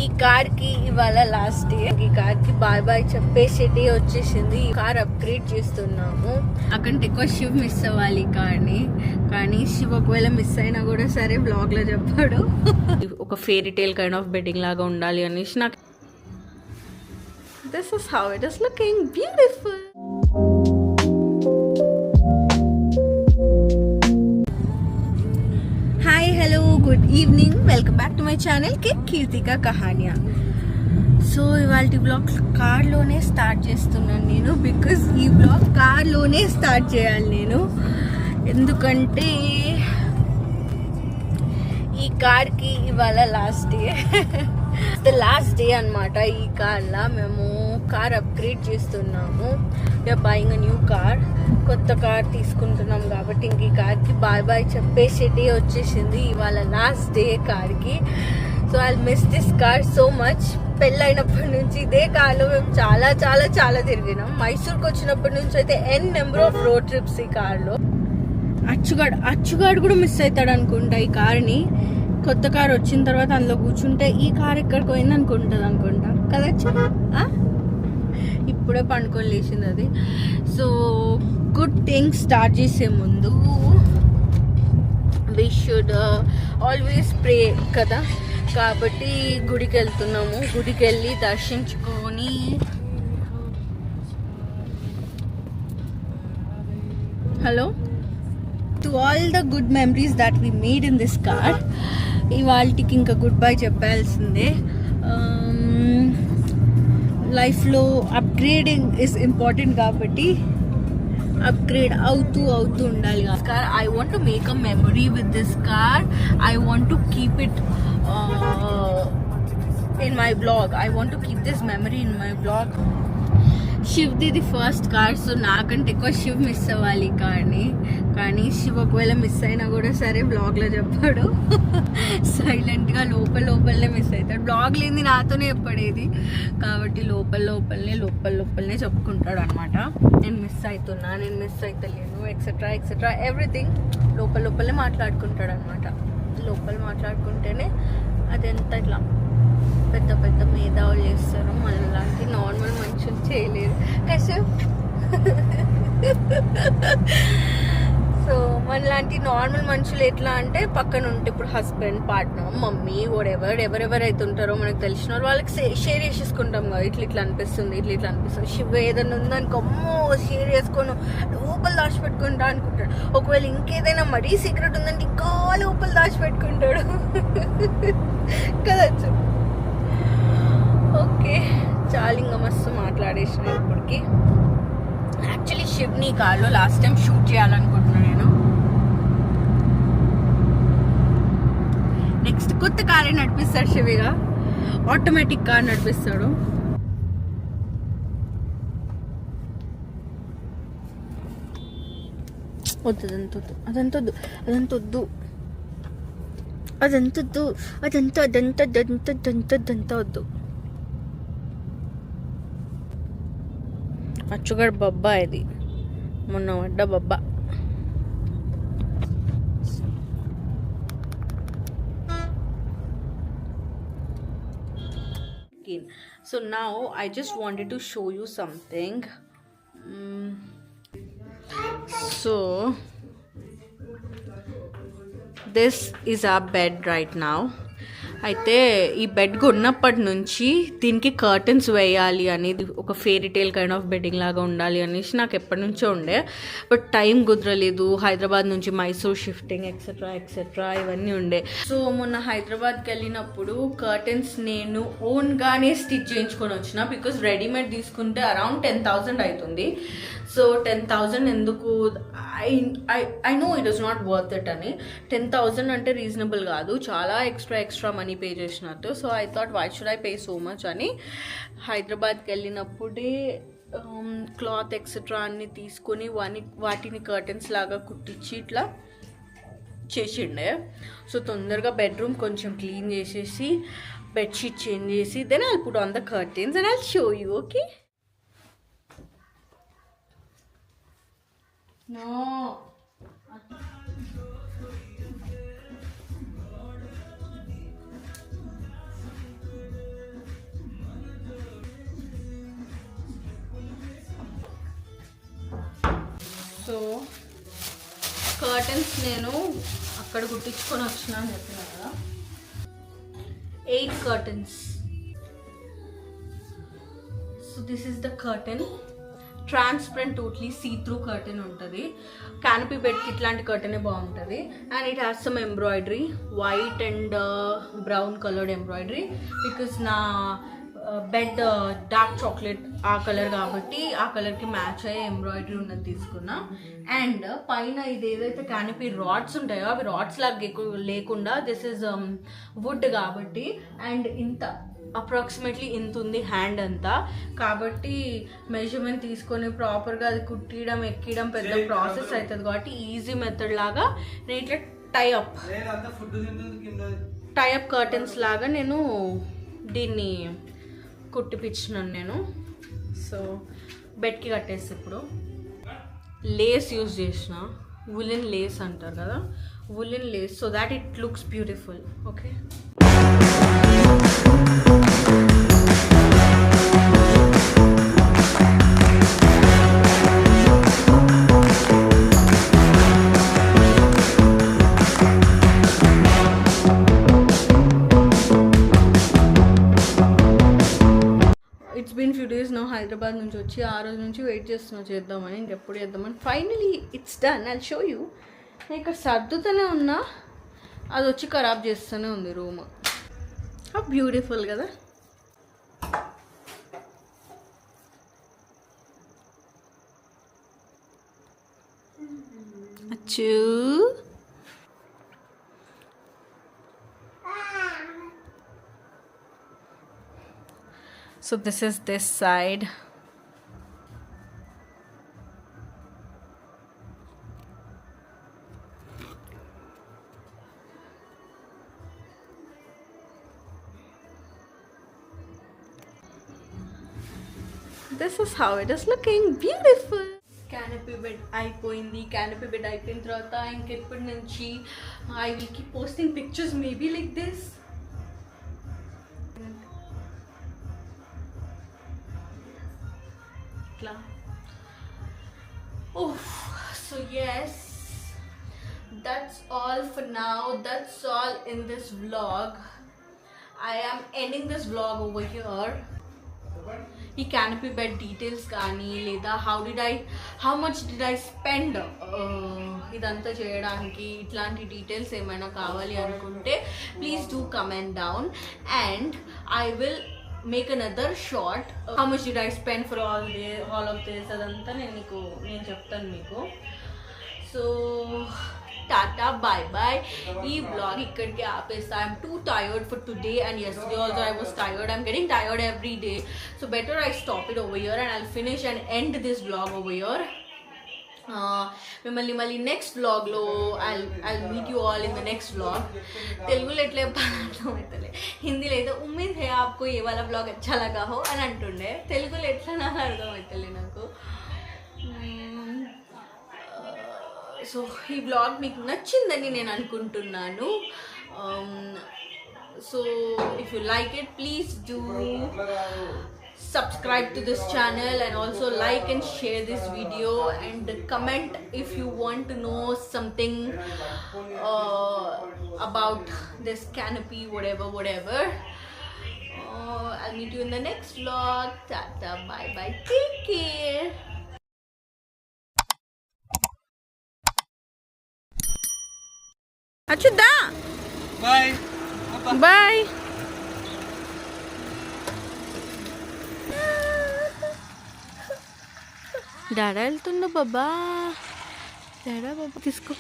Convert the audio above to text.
ఈ కార్ కి ఇవాళ లాస్ట్ డే. ఈ కార్ కి బాయ్ బాయ్ చెప్పేసి డే వచ్చేసింది. ఈ కార్ అప్గ్రేడ్ చేస్తున్నాము. అక్కడంటే ఎక్కువ శివ్ మిస్ అవ్వాలి ఈ కార్ ని, కానీ శివ్ ఒకవేళ మిస్ అయినా కూడా సరే బ్లాగ్ లో చెప్పాడు. ఒక fairy tale kind of bedding లాగా ఉండాలి అనేసి నాకు. This is how it is looking beautiful. Hi, hello, good evening. Welcome back to my channel Keerthika Kahaniya. So ఇవాళ బ్లాగ్ కార్లోనే స్టార్ట్ చేస్తున్నాను నేను, బికాజ్ ఈ బ్లాగ్ కార్లోనే స్టార్ట్ చేయాలి నేను. ఎందుకంటే ఈ కార్కి ఇవాళ last day. The last day అనమాట. ఈ కార్లో మేము కార్ అప్గ్రేడ్ చేస్తున్నాము. We're buying a new car. కొత్త కార్ తీసుకుంటున్నాం కాబట్టి ఇంక ఈ కార్కి బాయ్ బాయ్ చెప్పేసి డే వచ్చేసింది. ఇవాళ లాస్ట్ డే కార్కి. So I miss this car so much. పెళ్ళైనప్పటి నుంచి ఇదే కార్లో మేము చాలా చాలా చాలా తిరిగినాం. మైసూర్కి వచ్చినప్పటి నుంచి అయితే నెంబర్ ఆఫ్ రోడ్ ట్రిప్స్ ఈ కార్లో. అచ్చుగాడు కూడా మిస్ అవుతాడు అనుకుంటా ఈ కార్ని. కొత్త కార్ వచ్చిన తర్వాత అందులో కూర్చుంటే ఈ కార్ ఎక్కడికి పోయింది అనుకుంటా కదా. ఇప్పుడే పండుకొని లేచింది అది. సో గుడ్ థింగ్స్ స్టార్ట్ చేసే ముందు వి షుడ్ ఆల్వేస్ ప్రే కదా. కాబట్టి గుడికి వెళ్తున్నాము. గుడికి వెళ్ళి దర్శించుకొని hello to all the good memories that we made in this car. ఇవాళకి ఇంకా గుడ్ బై చెప్పాల్సిందే. లైఫ్లో అప్గ్రేడింగ్ ఇస్ ఇంపార్టెంట్ కాబట్టి అప్గ్రేడ్ అవుతూ ఉండాలి. Car I want to make a memory with this car. I want to keep it in my vlog. I want to keep this memory in my vlog. శివ్ది the first car. So నాకంటే ఎక్కువ Shiv miss అవ్వాలి ఈ కార్ని, కానీ శివ్ ఒకవేళ miss అయినా కూడా సరే బ్లాగ్లో చెప్పాడు. సైలెంట్గా లోపలనే మిస్ అవుతాడు. బ్లాగ్ లేని నాతోనే చెప్పడేది కాబట్టి లోపలనే చెప్పుకుంటాడు అనమాట. నేను మిస్ అవుతలేను ఎక్సెట్రా ఎవ్రీథింగ్ లోపలనే మాట్లాడుకుంటాడు అనమాట. లోపల మాట్లాడుకుంటేనే అదంతా ఇట్లా పెద్ద మేధావులు చేస్తారు. మనలాంటి నార్మల్ మనుషులు చేయలేరు కదా. సో మనలాంటి నార్మల్ మనుషులు ఎట్లా అంటే పక్కన ఉంటే ఇప్పుడు హస్బెండ్, పార్ట్నర్, మమ్మీ, ఎవరెవరైతే ఉంటారో మనకు తెలిసిన వాళ్ళకి షేర్ చేసేసుకుంటాం కదా. ఇట్లా అనిపిస్తుంది. శివ ఏదైనా ఉందనుకో అమ్మో షేర్ చేసుకొని లోపల దాచిపెట్టుకుంటా అనుకుంటాడు. ఒకవేళ ఇంకేదైనా మరీ సీక్రెట్ ఉందంటే ఇంకా లోపల దాచిపెట్టుకుంటాడు కదా. ఓకే, చాలా ఇంకా మస్తు మాట్లాడేసిన ఇప్పటికి. యాక్చువల్లీ శివ్ని కార్లో లాస్ట్ టైం షూట్ చేయాలనుకుంటున్నాను నేను. నెక్స్ట్ కొత్త కారే నడిపిస్తాడు శివిగా. ఆటోమేటిక్ కార్ నడిపిస్తాడు. అదంతా వద్దు. అచ్చుగడ్ బబ్బా ఇది, మొన్న పడ్డ బబ్బా. So now I just wanted to show you something. So this is our bed right now. అయితే ఈ బెడ్ కొన్నప్పటి నుంచి దీనికి కర్టన్స్ వేయాలి అనేది, ఒక fairy tale kind of bedding లాగా ఉండాలి అనేసి నాకు ఎప్పటి నుంచో ఉండే. బట్ టైం కుదరలేదు. హైదరాబాద్ నుంచి మైసూర్ షిఫ్టింగ్ ఎక్సెట్రా ఇవన్నీ ఉండే. సో మొన్న హైదరాబాద్కి వెళ్ళినప్పుడు కర్టన్స్ నేను ఓన్గానే స్టిచ్ చేయించుకొని వచ్చిన. బికాజ్ రెడీమేడ్ తీసుకుంటే అరౌండ్ 10,000 అవుతుంది. సో 10,000 ఎందుకు, I know it is not worth it అని. 10,000 అంటే రీజనబుల్ కాదు, చాలా ఎక్స్ట్రా మనీ పే చేసినట్టు. So I thought why should I pay so much అని హైదరాబాద్కి వెళ్ళినప్పుడే క్లాత్ ఎక్సెట్రా అన్ని తీసుకొని వాటిని కర్టన్స్ లాగా కుట్టించి ఇట్లా చేసిండే. సో తొందరగా బెడ్రూమ్ కొంచెం క్లీన్ చేసేసి బెడ్షీట్ చేంజ్ చేసి then I'll put on the curtains and I'll show you. Okay, no curtains నేను అక్కడ కుట్టించుకొని వచ్చినా అని చెప్పిన కదా. 8 curtains. So this is the curtain. Transparent, totally see-through curtain ఉంటుంది. Canopy bed కి ఇట్లాంటి కర్టనే బాగుంటుంది. And it has some embroidery, white and brown colored embroidery, because నా బెడ్ డార్క్ చాక్లెట్ ఆ కలర్ కాబట్టి ఆ కలర్కి మ్యాచ్ అయ్యే ఎంబ్రాయిడరీ ఉన్నది తీసుకున్నా. అండ్ పైన ఇది ఏదైతే క్యానపీ రాడ్స్ ఉంటాయో అవి రాడ్స్ లాగా లేకుండా దిస్ ఇస్ వుడ్ కాబట్టి, అండ్ ఇంత అప్రాక్సిమేట్లీ ఇంత ఉంది హ్యాండ్ అంతా కాబట్టి మెజర్మెంట్ తీసుకొని ప్రాపర్గా అది కుట్టడం ఎక్కడం పెద్ద ప్రాసెస్ అవుతుంది కాబట్టి ఈజీ మెథడ్ లాగా నేను ఇట్లా టైఅప్ కర్టన్స్ లాగా నేను దీన్ని కుట్టిపించినాను నేను. సో బెడ్కి కట్టేసి ఇప్పుడు లేస్ యూజ్ చేసిన, వులెన్ లేస్ అంటారు కదా, woollen lace, so that it looks beautiful. Okay, Hyderabad నుంచి వచ్చి ఆ రోజు నుంచి వెయిట్ చేస్తున్నా చేద్దామని, ఇంకెప్పుడు చేద్దామని. Finally it's done. I'll show you. నేను ఇక్కడ సర్దుతూనే ఉన్నా, అది వచ్చి ఖరాబ్ చేస్తూనే ఉంది రూమ్. బ్యూటిఫుల్ కదా. అచ్చూ, so this is this side. This is how it is looking. Beautiful. Canopy bed అయిపోయింది. Canopy bed అయిపోయిన తర్వాత ఇంకెప్పటి నుంచి I will keep posting pictures maybe like this. Oh, so yes, that's all for now. That's all in this vlog. I am ending this vlog over here. ఈ canopy bed details కానీ లేదా how much did I spend ఇదంతా చేయడానికి, ఇట్లాంటి details ఏమైనా కావాలి అనుకుంటే please do comment down and I will make another short. How much did I spend for all of this అదంతా నేను చెప్తాను మీకు. So tata bye bye. ఈ బ్లాగ్ ఇక్కడికి ఆపేస్తా. I'm too tired for today and yesterday also I was tired. I'm getting tired every day, so better I stop it over here and I'll finish and end this vlog over here. మిమ్మల్ని మళ్ళీ next వ్లాగ్లో I meet you all in the next vlog. తెలుగులో ఎట్లా అర్థం అవుతలే, హిందీలో అయితే ఉమ్మీద్ హే ఆప్కో ఏ వాళ్ళ blog అచ్చా లగా హో అని అంటుండే, తెలుగులో ఎట్లా నాకు అర్థం అవుతలే నాకు. సో ఈ వ్లాగ్ మీకు నచ్చిందని నేను అనుకుంటున్నాను. So if you like it please do subscribe to this channel and also like and share this video and comment if you want to know something about this canopy, whatever. I'll meet you in the next vlog. Tata, bye bye, take care. Achuda, bye bye. డాడా వెళ్తుండ బాబా, డాడా బాబా తీసుకో.